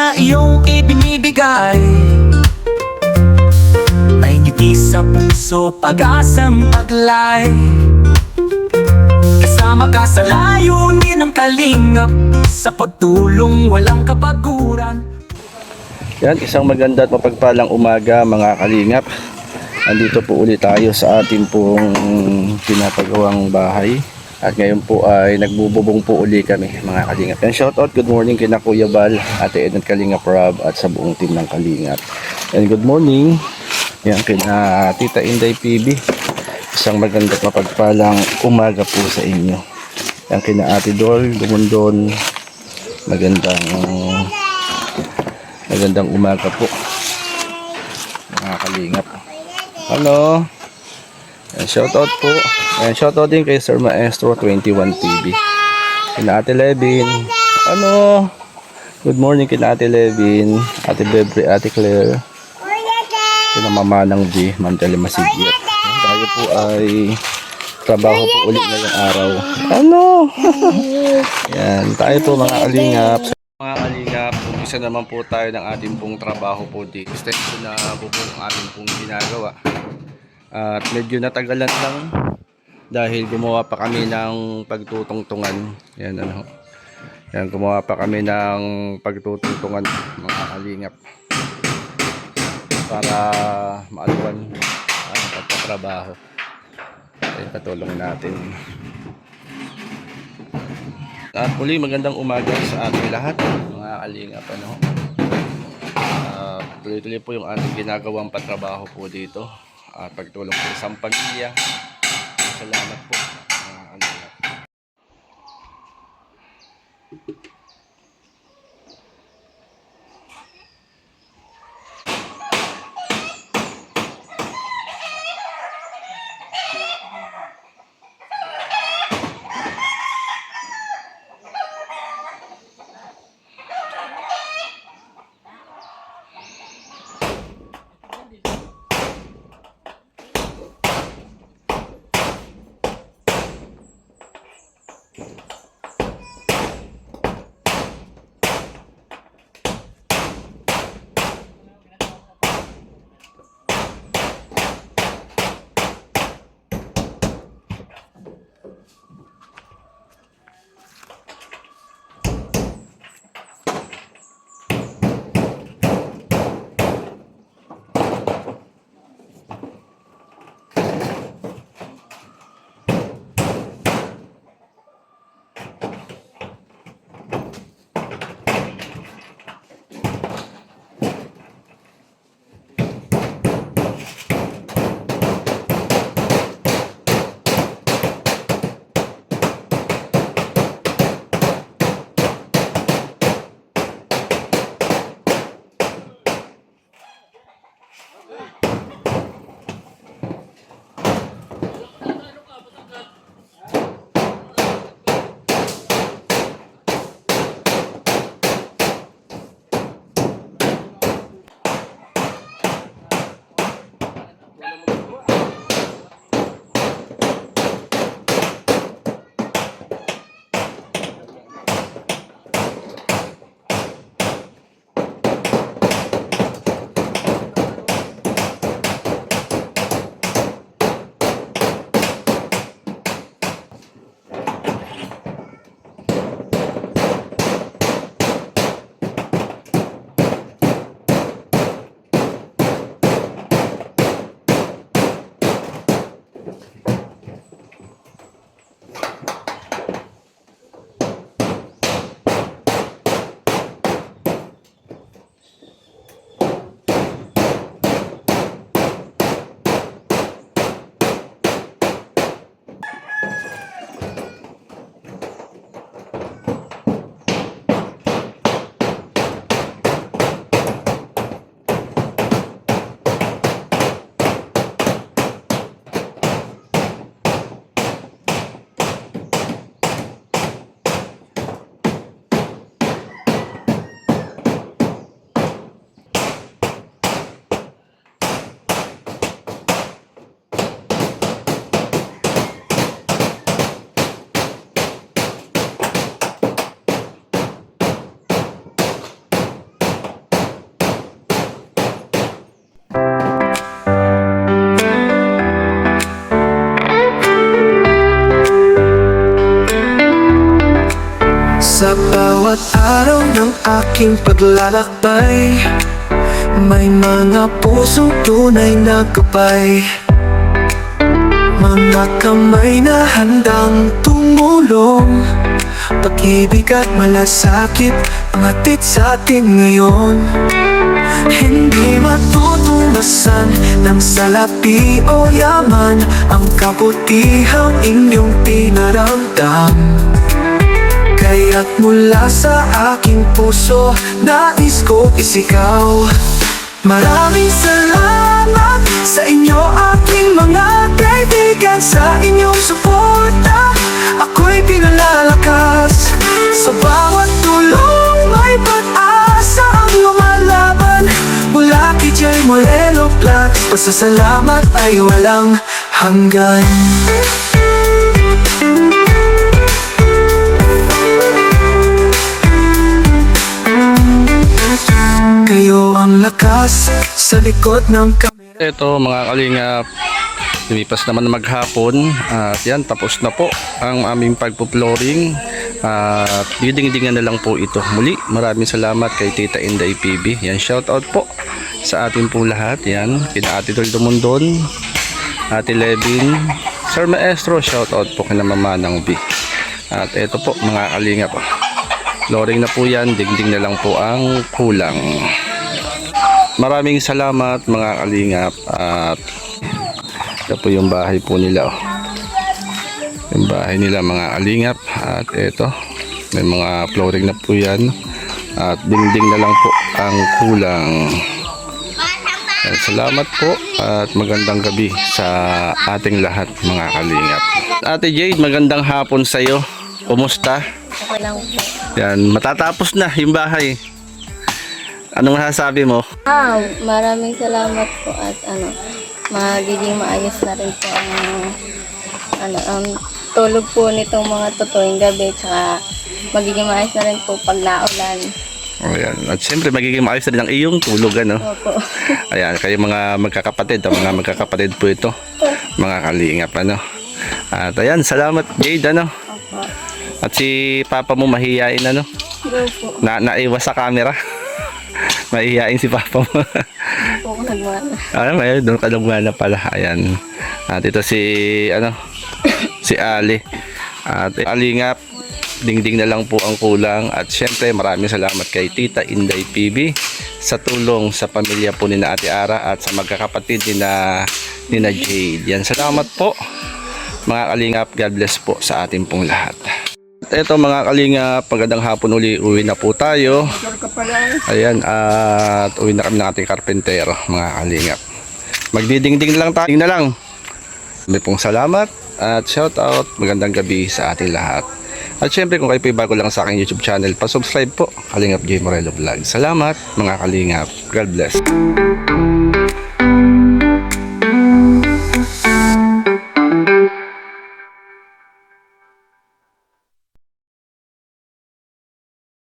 na iyong ibinibigay may ngiti sa puso, pag-asang paglay. Kasama ka sa layunin ng kalingap, sa pagtulong walang kapaguran. Yan, isang maganda at mapagpalang umaga mga kalingap. Andito po ulit tayo sa ating pong pinapagawang bahay. At ngayon po ay nagbububong po uli kami mga kalingap. Yan, shoutout, good morning kina Kuya Bal, Ate Ed ng Kalingap Rob at sa buong team ng Kalingap. And good morning yan kina Tita Inday PB. Isang maganda at mapagpalang umaga po sa inyo. Yan kina Ate Dol Dumundon. Magandang umaga po mga kalingap. Hello. Yan, shoutout po. Yan, shoutout din kay Sir Maestro 21 TV. Kina Ate Levin. Ano? Good morning kina Ate Levin, Ate Bebre, Ate Claire. Kina Mama ng G, Ma'am Tele Masigit. Tayo po ay trabaho po ulit ngayong araw. Ano? Yan, tayo po mga kalingap. Mga kalingap, umpisa naman po tayo ng ating pong trabaho po dito. Extension na po po ang ating pong ginagawa. At medyo natagalan lang dahil gumawa pa kami ng pagtutungtungan. Yan ano. Yan, gumawa pa kami ng pagtutungtungan mga kalingap para maaluan ang pagtatrabaho. Ay, patulong natin. At muli magandang umaga sa ating lahat mga kalingap ano. Tuloy-tuloy po yung ating ginagawang patrabaho po dito at pagtulong po sa pamilya. Salamat po mga kalingap. Sa bawat araw ng aking paglalakbay, may mga pusong tunay na gabay. Mga kamay na handang tumulong, pag-ibig at malasakit ang hatid sa atin ngayon. Hindi matutunasan ng salapi o yaman ang kabutihang inyong pinaramdam. Kaya't mula sa aking puso, nais ko isigaw, maraming salamat sa inyo aking mga kaibigan. Sa inyong suporta, ako'y pinalalakas. Sa bawat tulong may pag-asa ang lumalaban. Mula kay Jay Moreno Vlogs, pasasalamat ay walang hanggan. Kayo ang lakas sa likod ng kamera. Ito mga kalingap, lumipas naman na maghapon at yan, tapos na po ang aming pagpo-flooring at didingdingan na lang po ito. Muli, maraming salamat kay Tita Inday PB. Yan, shoutout po sa atin po lahat. Yan, kina Ate Dol Dumundon, Ate Levin, Sir Maestro, shoutout po kina Mama ng B. At ito po mga kalingap, flooring na po yan, dingding na lang po ang kulang. Maraming salamat mga kalingap. At ito po yung bahay po nila, oh. Yung bahay nila mga kalingap. At ito, may mga flooring na po yan. At dingding na lang po ang kulang. Salamat po at magandang gabi sa ating lahat mga kalingap. Ate Jade, magandang hapon sa iyo. Kumusta? Okay lang po. Yan, matatapos na yung bahay. Anong masasabi mo? Maraming salamat po at magiging maayos na rin po ang tulog po nitong mga tutuwing gabi, tsaka magiging maayos na rin po pag naulan. Ayan. At siyempre magiging maayos na rin ang iyong tulog, ano? Opo. Ayan, kayo mga magkakapatid po ito. Mga kalingap, ano? At ayan, salamat Jade, ano? Opo. At si Papa mo mahihain, ano? Go po. Naiwas sa camera. Mahihain si Papa mo. Po ako nagmana. Ayun, doon ka nagmana pala. Ayan. At ito si, si Ali. At alingap, dingding na lang po ang kulang. At syempre, maraming salamat kay Tita Inday PB sa tulong sa pamilya po ni na Ate Ara at sa magkakapatid ni na Jade. Yan, salamat po mga kalingap. God bless po sa ating pong lahat. Ito mga kalingap, magandang hapon uli, uwi na po tayo. Ayan, at uwi na kami ng ating karpentero mga kalingap. Magdidingding lang tayo na lang. May pong salamat at shout out, magandang gabi sa ating lahat. At syempre kung kayo po bago lang sa aking YouTube channel, pa-subscribe po, Kalingap J Moreno Vlog. Salamat mga kalingap, God bless.